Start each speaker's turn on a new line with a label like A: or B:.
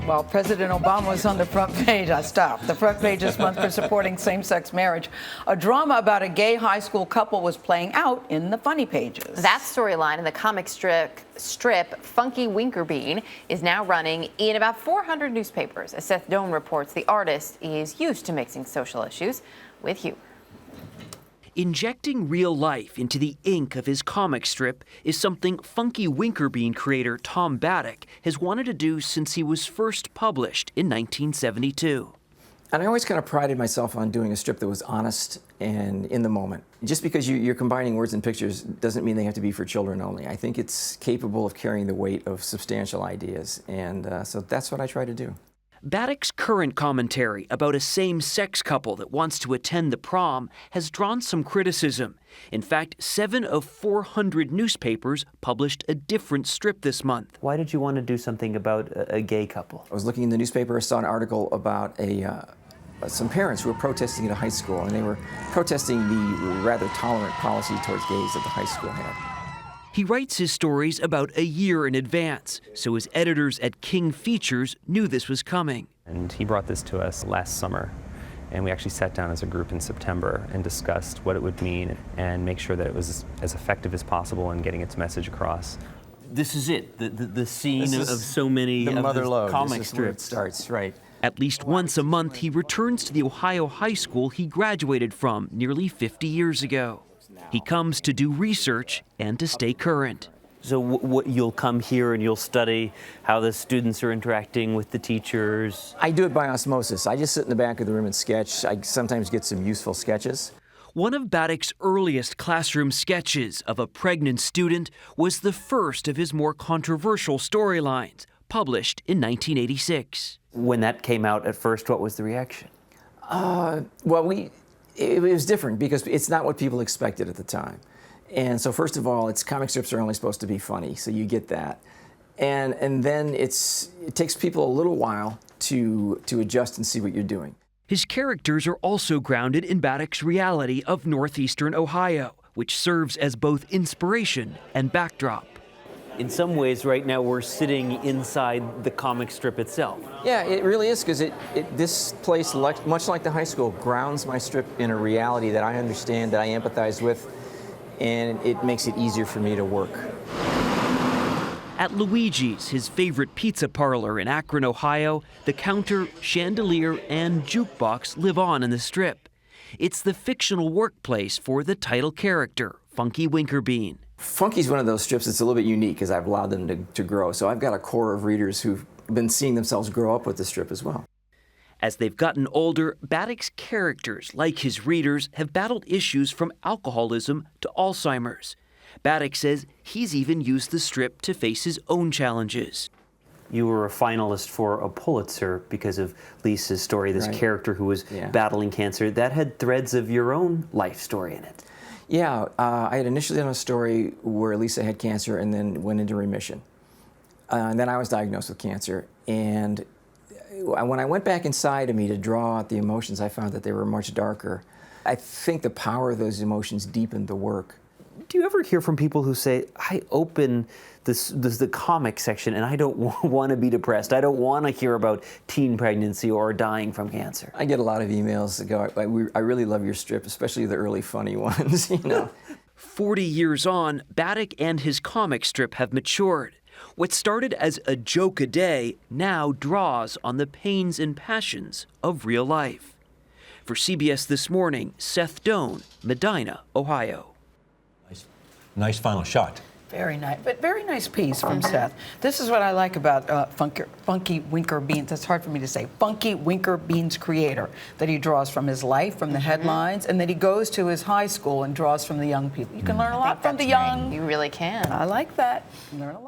A: Well, President Obama was on the front page. I stopped. The front page this month for supporting same-sex marriage. A drama about a gay high school couple was playing out in the funny pages.
B: That storyline in the comic strip Funky Winkerbean is now running in about 400 newspapers. As Seth Doan reports, the artist is used to mixing social issues with humor.
C: Injecting real life into the ink of his comic strip is something Funky Winkerbean creator Tom Batiuk has wanted to do since he was first published in 1972.
D: And I always kind of prided myself on doing a strip that was honest and in the moment. Just because you're combining words and pictures doesn't mean they have to be for children only. I think it's capable of carrying the weight of substantial ideas, and so that's what I try to do.
C: Batiuk's current commentary about a same-sex couple that wants to attend the prom has drawn some criticism. In fact, 7 of 400 newspapers published a different strip this month.
E: Why did you want to do something about a gay couple?
D: I was looking in the newspaper, I saw an article about some parents who were protesting at a high school, and they were protesting the rather tolerant policy towards gays that the high school had.
C: He writes his stories about a year in advance, so his editors at King Features knew this was coming.
F: And he brought this to us last summer, and we actually sat down as a group in September and discussed what it would mean and make sure that it was as effective as possible in getting its message across.
E: This is it, the scene of so many of the comic strips.
D: It starts, right.
C: At least once a month, he returns to the Ohio high school he graduated from nearly 50 years ago. He comes to do research and to stay current.
E: So you'll come here and you'll study how the students are interacting with the teachers?
D: I do it by osmosis. I just sit in the back of the room and sketch. I sometimes get some useful sketches.
C: One of Batiuk's earliest classroom sketches of a pregnant student was the first of his more controversial storylines, published in 1986.
E: When that came out at first, what was the reaction?
D: It was different because it's not what people expected at the time. And so first of all, comic strips are only supposed to be funny, so you get that. And then it takes people a little while to adjust and see what you're doing.
C: His characters are also grounded in Batiuk's reality of northeastern Ohio, which serves as both inspiration and backdrop.
E: In some ways, right now, we're sitting inside the comic strip itself.
D: Yeah, it really is, because this place, much like the high school, grounds my strip in a reality that I understand, that I empathize with, and it makes it easier for me to work.
C: At Luigi's, his favorite pizza parlor in Akron, Ohio, the counter, chandelier, and jukebox live on in the strip. It's the fictional workplace for the title character, Funky Winkerbean.
D: Funky's one of those strips that's a little bit unique, because I've allowed them to grow. So I've got a core of readers who've been seeing themselves grow up with the strip as well.
C: As they've gotten older, Batiuk's characters, like his readers, have battled issues from alcoholism to Alzheimer's. Batiuk says he's even used the strip to face his own challenges.
E: You were a finalist for a Pulitzer because of Lisa's story, this character who was battling cancer. That had threads of your own life story in it.
D: Yeah, I had initially done a story where Lisa had cancer and then went into remission. And then I was diagnosed with cancer. And when I went back inside of me to draw out the emotions, I found that they were much darker. I think the power of those emotions deepened the work.
E: Do you ever hear from people who say, I open the comic section and I don't want to be depressed. I don't want to hear about teen pregnancy or dying from cancer?
D: I get a lot of emails that go, I really love your strip, especially the early funny ones, you know.
C: 40 years on, Batiuk and his comic strip have matured. What started as a joke a day now draws on the pains and passions of real life. For CBS This Morning, Seth Doan, Medina, Ohio.
G: Nice final shot.
A: Very nice, but very nice piece from Seth. This is what I like about Funky Winkerbeans. It's hard for me to say. Funky Winkerbeans creator, that he draws from his life, from the headlines, and then he goes to his high school and draws from the young people. You can learn a lot from the young.
B: You really can.
A: I like that. You can learn a lot.